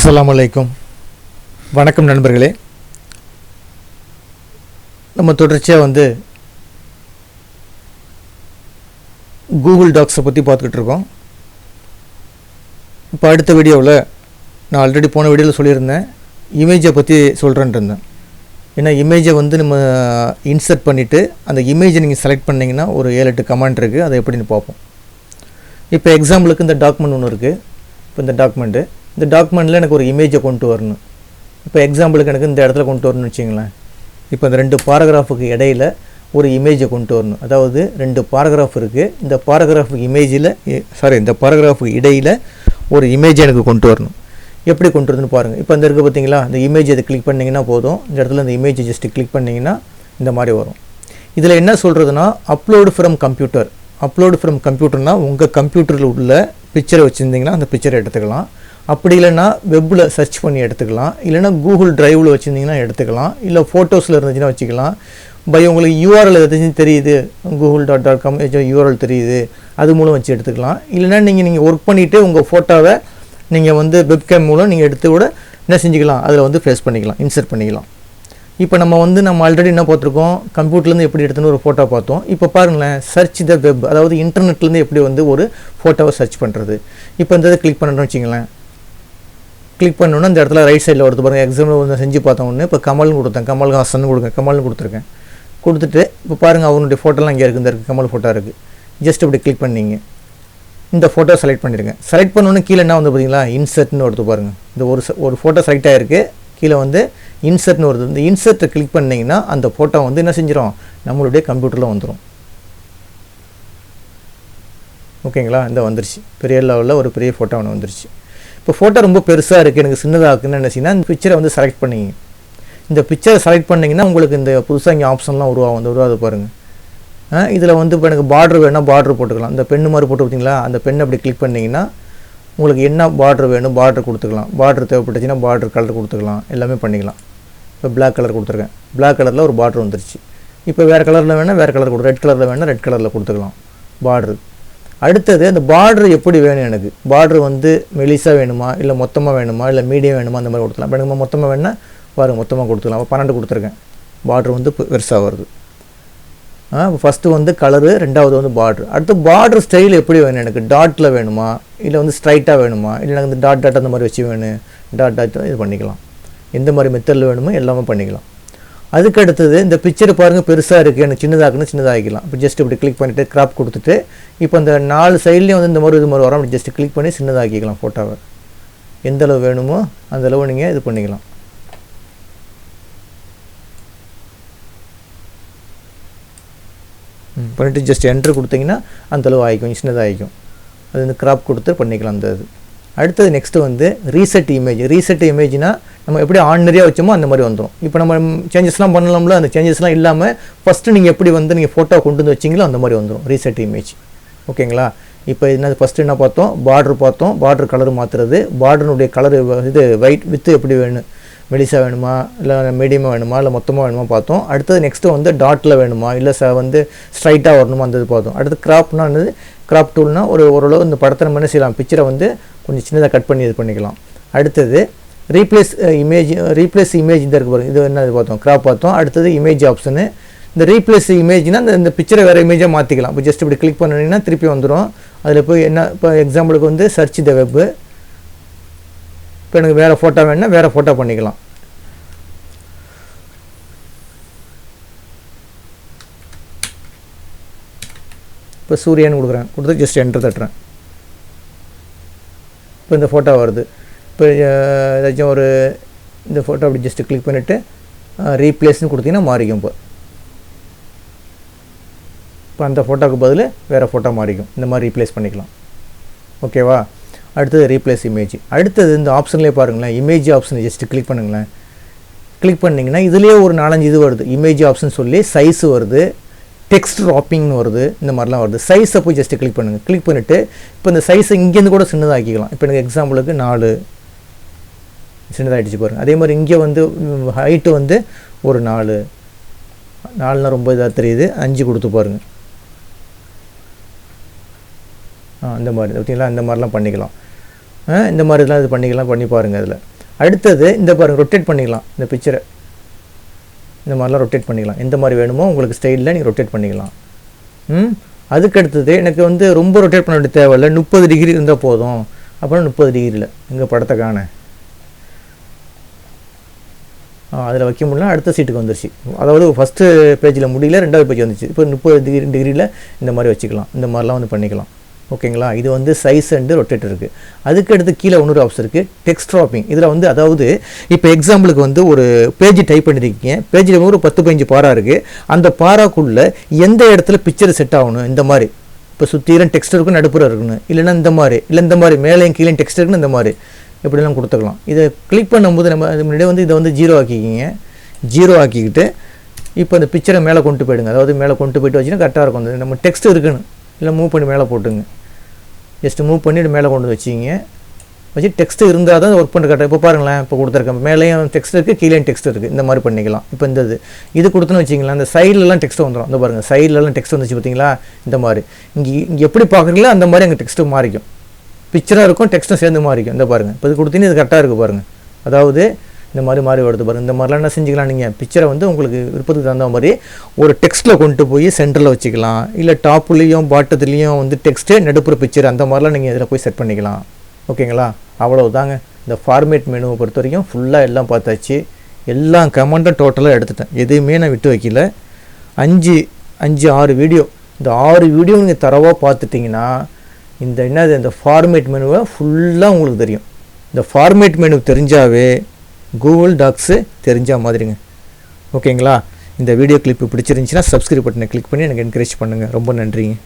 அஸ்ஸலாமு அலைக்கும். வணக்கம் நண்பர்களே. நம்ம தொடர்ச்சியாக கூகுள் டாக்ஸை பற்றி பார்த்துக்கிட்டு இருக்கோம். இப்போ அடுத்த வீடியோவில் நான் ஆல்ரெடி போன வீடியோவில் சொல்லியிருந்தேன், இமேஜை பற்றி சொல்கிறேன்ட்டு இருந்தேன். ஏன்னா இமேஜை நம்ம இன்சர்ட் பண்ணிவிட்டு அந்த இமேஜை நீங்கள் செலக்ட் பண்ணிங்கன்னா ஒரு 7-8 கமெண்ட் இருக்குது, அதை எப்படின்னு பார்ப்போம். இப்போ எக்ஸாம்பிளுக்கு இந்த டாக்குமெண்ட் ஒன்று இருக்குது. இப்போ இந்த டாக்குமெண்ட்டில் எனக்கு ஒரு இமேஜை கொண்டு வரணும். இப்போ எக்ஸாம்பிளுக்கு எனக்கு இந்த இடத்துல கொண்டு வரணும்னு வச்சிங்களேன். இப்போ இந்த 2 பாராகிராஃபுக்கு இடையில் ஒரு இமேஜை கொண்டு வரணும். அதாவது 2 பாராகிராஃப் இருக்குது. இந்த பாராகிராஃபுக்கு இடையில் ஒரு இமேஜை எனக்கு கொண்டு வரணும். எப்படி கொண்டு வரணும்னு பாருங்கள். இப்போ இந்த இருக்குது பார்த்தீங்களா, இந்த இமேஜ் அதை கிளிக் பண்ணிங்கன்னா போதும். இந்த இடத்துல இந்த இமேஜை ஜஸ்ட்டு கிளிக் பண்ணிங்கன்னா இந்த மாதிரி வரும். இதில் என்ன சொல்கிறதுனா, அப்லோடு ஃப்ரம் கம்ப்யூட்டர்னால் உங்கள் கம்ப்யூட்டரில் உள்ள பிக்சரை வச்சுருந்தீங்கன்னா அந்த பிக்சரை எடுத்துக்கலாம். அப்படி இல்லைன்னா வெப்பில் சர்ச் பண்ணி எடுத்துக்கலாம். இல்லைனா கூகுள் ட்ரைவில் வச்சுருந்தீங்கன்னா எடுத்துக்கலாம். இல்லை ஃபோட்டோஸில் இருந்துச்சுன்னா வச்சுக்கலாம். உங்களுக்கு யூஆர்எல் எதாச்சும் தெரியுது, google.com யூஆர்எல் தெரியுது, அது மூலம் வச்சு எடுத்துக்கலாம். இல்லைனா நீங்கள் ஒர்க் பண்ணிவிட்டு உங்கள் ஃபோட்டோவை நீங்கள் வெப்கேம் மூலம் நீங்கள் எடுத்து கூட என்ன செஞ்சுக்கலாம், அதில் ஃபேஸ் பண்ணிக்கலாம், இன்சர்ட் பண்ணிக்கலாம். இப்போ நம்ம ஆல்ரெடி என்ன பார்த்துருக்கோம், கம்ப்யூட்டர்லேருந்து எப்படி எடுத்துன்னு ஒரு ஃபோட்டோ பார்த்தோம். இப்போ பாருங்களேன், சர்ச் த வெப், அதாவது இன்டர்நெட்லேருந்து எப்படி ஒரு ஃபோட்டோவை சர்ச் பண்ணுறது. இப்போ இந்த இதை கிளிக் பண்ணுறோன்னு வச்சிங்களேன். கிளிக் பண்ணோன்னா இந்த இடத்துல ரைட் சைடில் வருது பாருங்கள். எக்ஸாம்பிள் செஞ்சு பார்த்தோம் ஒன்று. இப்போ கமல்னு கொடுத்தேன், கமல்ஹாசன் கமல்னு கொடுத்துருக்கேன். கொடுத்துட்டு இப்போ பாருங்கள், அவனுடைய ஃபோட்டோலாம் இங்கே இருக்குது. இந்த இருக்குது கமல் ஃபோட்டோ இருக்குது. ஜஸ்ட் இப்படி கிளிக் பண்ணிங்க, இந்த ஃபோட்டோ செலக்ட் பண்ணிடுங்க. செலக்ட் பண்ணோன்னு கீழே என்ன பார்த்தீங்களா, இன்சர்ட்னு வருது பாருங்கள். இந்த ஒரு ஃபோட்டோ செலக்ட் ஆகிருக்கு, கீழே இன்சர்ட்னு வருது. இந்த இன்சர்ட்டை கிளிக் பண்ணிங்கன்னா அந்த ஃபோட்டோ என்ன செஞ்சிடும், நம்மளுடைய கம்ப்யூட்டரில் வந்துடும். ஓகேங்களா, இந்த வந்துருச்சு. பெரிய லெவலில் ஒரு பெரிய ஃபோட்டோ ஒன்று வந்துருச்சு. இப்போ ஃபோட்டோ ரொம்ப பெருசாக இருக்குது, எனக்கு சின்னதாக இருக்குன்னு நினச்சிங்கன்னா இந்த பிக்சரை செலக்ட் பண்ணிங்க. இந்த பிக்சரை செலக்ட் பண்ணிங்கன்னா உங்களுக்கு இந்த புதுசாக இங்கே ஆப்ஷன்லாம் உருவாது பாருங்கள். இதில் இப்போ எனக்கு பார்டர் வேணும்னா பார்டர் போட்டுக்கலாம். இந்த பெண்ணு மாதிரி போட்டு பார்த்தீங்களா, அந்த பெண்ணை அப்படி கிளிக் பண்ணிங்கன்னா உங்களுக்கு என்ன பார்டர் வேணும் பார்டர் கொடுத்துக்கலாம். பார்டர் தேவைப்பட்டுச்சுன்னா பார்டர் கலர் கொடுத்துக்கலாம், எல்லாமே பண்ணிக்கலாம். இப்போ பிளாக் கலர் கொடுத்துருக்கேன், பிளாக் கலரில் ஒரு பார்டர் வந்துருச்சு. இப்போ வேறு கலரில் வேணால் வேறு கலர் ரெட் கலரில் வேணால் ரெட் கலரில் கொடுத்துக்கலாம் பார்டர். அடுத்தது அந்த பார்டர் எப்படி வேணும், எனக்கு பார்டர் மெலிசாக வேணுமா, இல்லை மொத்தமாக வேணுமா, இல்லை மீடியம் வேணுமா, அந்த மாதிரி கொடுத்துக்கலாம். இப்போ எனக்கு மொத்தமாக வேணுன்னா பாருங்கள், மொத்தமாக கொடுத்துக்கலாம். 12 கொடுத்துருக்கேன். பார்டர் பெருசாக வருது. ஃபஸ்ட்டு கலரு, ரெண்டாவது பார்டர். அடுத்து பார்டர் ஸ்டைல் எப்படி வேணும், எனக்கு டாட்டில் வேணுமா, இல்லை ஸ்ட்ரைட்டாக வேணுமா, இல்லை எனக்கு டாட் அந்த மாதிரி வச்சு வேணும், டாட் இது பண்ணிக்கலாம். எந்த மாதிரி மெத்தடில் வேணுமோ எல்லாமே பண்ணிக்கலாம். அதுக்கு அடுத்தது இந்த பிக்சர் பாருங்கள் பெருசாக இருக்குது, எனக்கு சின்னதாகிக்கலாம். இப்போ ஜஸ்ட் இப்படி கிளிக் பண்ணிவிட்டு கிராப் கொடுத்துட்டு இப்போ இந்த 4 சைட்லேயும் இந்த மாதிரி இது மாதிரி வரும். அப்படி ஜஸ்ட் கிளிக் பண்ணி சின்னதாக்கிக்கலாம். ஃபோட்டோவை எந்த அளவு வேணுமோ அந்த அளவு நீங்கள் இது பண்ணிக்கலாம். பண்ணிவிட்டு ஜஸ்ட் என்ட்ரு கொடுத்தீங்கன்னா அந்தளவு ஆகிக்கும், சின்னதாகிக்கும். அது கிராப் கொடுத்து பண்ணிக்கலாம் அந்த இது. அடுத்தது நெக்ஸ்ட்டு ரீசெட் இமேஜ்னால் நம்ம எப்படி ஆர்டினரியாக வச்சோமோ அந்த மாதிரி வந்துடும். இப்போ நம்ம சேஞ்சஸ்லாம் பண்ணலாம்ல, அந்த சேஞ்சஸ்லாம் இல்லாமல் ஃபஸ்ட்டு நீங்கள் எப்படி நீங்கள் ஃபோட்டோ கொண்டு வச்சிங்களோ அந்த மாதிரி வந்துடும் ரீசெட் இமேஜ். ஓகேங்களா, இப்போ ஃபஸ்ட்டு என்ன பார்த்தோம், பார்டர் கலர் மாற்றுறது, பார்டருடைய கலர் இது வித்து எப்படி வேணும், மெலிசாக வேணுமா, இல்லை மீடியமாக வேணுமா, இல்லை மொத்தமாக வேணுமா பார்த்தோம். அடுத்தது நெக்ஸ்ட்டு டாட்டில் வேணுமா, இல்லை ஸ்ட்ரைட்டாக வரணுமா, அந்த இது பார்த்தோம். அடுத்து கிராப்னா கிராப் டூல்னால் ஓரளவு இந்த படத்தை நம்ம என்ன செய்யலாம், பிக்சரை கொஞ்சம் சின்னதாக கட் பண்ணி இது பண்ணிக்கலாம். அடுத்தது ரீப்ளேஸ் இமேஜ் இந்த இருக்குது பாருங்கள். இது என்ன இது பார்த்தோம், கிராப் பார்த்தோம். அடுத்தது இமேஜ் ஆப்ஷனு. இந்த ரீப்ளேஸ் இமேஜ்னால் இந்த பிக்சரை வேறு இமேஜாக மாற்றிக்கலாம். இப்போ ஜஸ்ட் இப்படி கிளிக் பண்ணிங்கன்னா திருப்பி வந்துடும். அதில் போய் என்ன, இப்போ எக்ஸாம்பிளுக்கு சர்ச் த வெப்பு. இப்போ எனக்கு வேறு ஃபோட்டோ வேணுன்னா வேறு ஃபோட்டோ பண்ணிக்கலாம். இப்போ சூரியன் கொடுத்து ஜஸ்ட் என்ட்ரு தட்டுறேன். இப்போ இந்த ஃபோட்டோ வருது. இப்போ ஏதாச்சும் இந்த ஃபோட்டோ அப்படி ஜஸ்ட்டு கிளிக் பண்ணிவிட்டு ரீப்ளேஸ்னு கொடுத்தீங்கன்னா மாறிக்கும். இப்போ அந்த ஃபோட்டோவுக்கு பதில் வேறு ஃபோட்டோ மாறிக்கும். இந்த மாதிரி ரீப்ளேஸ் பண்ணிக்கலாம். ஓகேவா, அடுத்தது ரீப்ளேஸ் இமேஜ். அடுத்தது இந்த ஆப்ஷன்லேயே பாருங்களேன், இமேஜ் ஆப்ஷனை ஜஸ்ட்டு கிளிக் பண்ணுங்களேன். கிளிக் பண்ணிங்கன்னா இதுலேயே ஒரு 4-5 இது வருது. இமேஜ் ஆப்ஷன் சொல்லி சைஸு வருது, டெக்ஸ்ட் ட்ராப்பிங்னு வருது, இந்த மாதிரிலாம் வருது. சைஸை போய் ஜஸ்ட்டு கிளிக் பண்ணுங்கள். கிளிக் பண்ணிவிட்டு இப்போ இந்த சைஸை இங்கேருந்து கூட சின்னதாக்கிக்கலாம். இப்போ எனக்கு எக்ஸாம்பிளுக்கு 4 சின்னதாகிடுச்சு பாருங்கள். அதே மாதிரி இங்கே ஹைட்டு ஒரு 4 ரொம்ப இதாக தெரியுது, 5 கொடுத்து பாருங்கள். அந்த மாதிரி பார்த்தீங்களா, இந்த மாதிரிலாம் பண்ணிக்கலாம். இந்த மாதிரிலாம் இது பண்ணிக்கலாம், பண்ணி பாருங்கள். அதில் அடுத்தது இந்த பாருங்கள், ரொட்டேட் பண்ணிக்கலாம். இந்த பிக்சரை இந்த மாதிரிலாம் ரொட்டேட் பண்ணிக்கலாம். எந்த மாதிரி வேணுமோ உங்களுக்கு ஸ்டைலில் நீங்கள் ரொட்டேட் பண்ணிக்கலாம். அதுக்கு அடுத்தது எனக்கு வந்து ரொம்ப ரொட்டேட் பண்ண வேண்டிய தேவையில்லை, 30 டிகிரி இருந்தால் போதும். அப்புறம் 30 டிகிரியில் எங்கள் படத்தை காண அதில் வைக்க முடியல, அடுத்த சீட்டுக்கு வந்துருச்சு. அதாவது ஃபஸ்ட்டு பேஜில் முடியல, 2வது பேஜ் வந்துச்சு. இப்போ 30 டிகிரியில் இந்த மாதிரி வச்சுக்கலாம். இந்த மாதிரிலாம் வந்து பண்ணிக்கலாம். ஓகேங்களா? இது வந்து சைஸ் அண்டு ரொட்டேட் இருக்குது. அதுக்கு அடுத்து கீழே இன்னொரு ஆப்ஷன் இருக்குது, டெக்ஸ்ட் ட்ராப்பிங். இதில் வந்து அதாவது இப்போ எக்ஸாம்பிளுக்கு வந்து ஒரு பேஜ் டைப் பண்ணியிருக்கீங்க, பேஜில் ஒரு 10-15 பாரா இருக்குது. அந்த பாராக்குள்ளே எந்த இடத்துல பிக்சர் செட் ஆகணும், இந்த மாதிரி இப்போ சுற்றிலும் டெக்ஸ்ட் இருக்கும், நடுப்புற இருக்கணும், இல்லைன்னா இந்த மாதிரி, இல்லை இந்த மாதிரி மேலேயும் கீழே டெக்ஸ்ட் இருக்குன்னு இந்த மாதிரி எப்படிலாம் கொடுத்துக்கலாம். இதை கிளிக் பண்ணும்போது நம்ம அது முன்னாடியே வந்து இதை வந்து 0 ஆக்கிக்கிங்க. 0 ஆக்கிக்கிட்டு இப்போ இந்த பிக்சரை மேலே கொண்டு போயிடுங்க. அதாவது மேலே கொண்டு போய்ட்டு வச்சிங்கன்னா கரெக்டாக இருக்கும். அந்த நம்ம டெக்ஸ்ட் இருக்குன்னு இல்லை மூவ் பண்ணி மேலே போட்டுங்க. ஜஸ்ட்டு மூவ் பண்ணிவிட்டு மேலே கொண்டு வச்சிங்க. வச்சு டெக்ஸ்ட் இருந்தால் தான் ஒர்க் பண்ண கரெக்டாக. இப்போ பாருங்களேன், இப்போ கொடுத்துருக்கேன், மேலேயும் டெக்ஸ்ட் இருக்குது, கீழே டெக்ஸ்ட் இருக்குது. இந்த மாதிரி பண்ணிக்கலாம். இப்போ இந்த இது கொடுத்துன்னு வச்சிங்களா, அந்த சைட்லலாம் டெக்ஸ்ட் வந்துடும். இந்த பாருங்கள், சைட்லலாம் டெக்ஸ்ட் வந்துச்சு பார்த்தீங்களா? இந்த மாதிரி இங்கே எப்படி பார்க்குறீங்களோ அந்த மாதிரி அங்கே டெக்ஸ்ட்டு மாறிக்கும். பிக்சராக இருக்கும், டெக்ஸ்ட்டும் சேர்ந்து மாறிக்கும். இந்த பாருங்கள், இப்போ இது கொடுத்தீங்கன்னா இது கரெக்டாக இருக்குது பாருங்கள். அதாவது இந்த மாதிரி மாறி வருது பாருங்கள். இந்த மாதிரிலாம் என்ன செஞ்சுக்கலாம், நீங்கள் பிக்சரை வந்து உங்களுக்கு விருப்பத்துக்கு தகுந்த மாதிரி ஒரு டெக்ஸ்ட்டில் கொண்டு போய் சென்டரில் வச்சுக்கலாம், இல்லை டாப்புலேயும் பாட்டத்துலேயும் வந்து டெக்ஸ்ட்டு, நடுப்புற பிக்சர், அந்த மாதிரிலாம் நீங்கள் இதில் போய் செட் பண்ணிக்கலாம். ஓகேங்களா? அவ்வளவுதாங்க. இந்த ஃபார்மேட் மெனுவை பொறுத்த வரைக்கும் ஃபுல்லாக எல்லாம் பார்த்தாச்சு. எல்லா கமெண்ட்டும் டோட்டலாக எடுத்துட்டேன், எதுவுமே நான் விட்டு வைக்கல. 5-6 வீடியோ, இந்த 6 வீடியோ நீங்கள் தரவாக பார்த்துட்டிங்கன்னா இந்த ஃபார்மேட் மெனுவை ஃபுல்லாக உங்களுக்கு தெரியும். இந்த ஃபார்மேட் மெனு தெரிஞ்சாவே கூகுள் டாக்ஸு தெரிஞ்ச மாதிரிங்க. ஓகேங்களா? இந்த வீடியோ கிளிப்பு பிடிச்சிருந்துச்சின்னா சப்ஸ்கிரைப் பட்டனை கிளிக் பண்ணி எனக்கு என்கரேஜ் பண்ணுங்கள். ரொம்ப நன்றிங்க.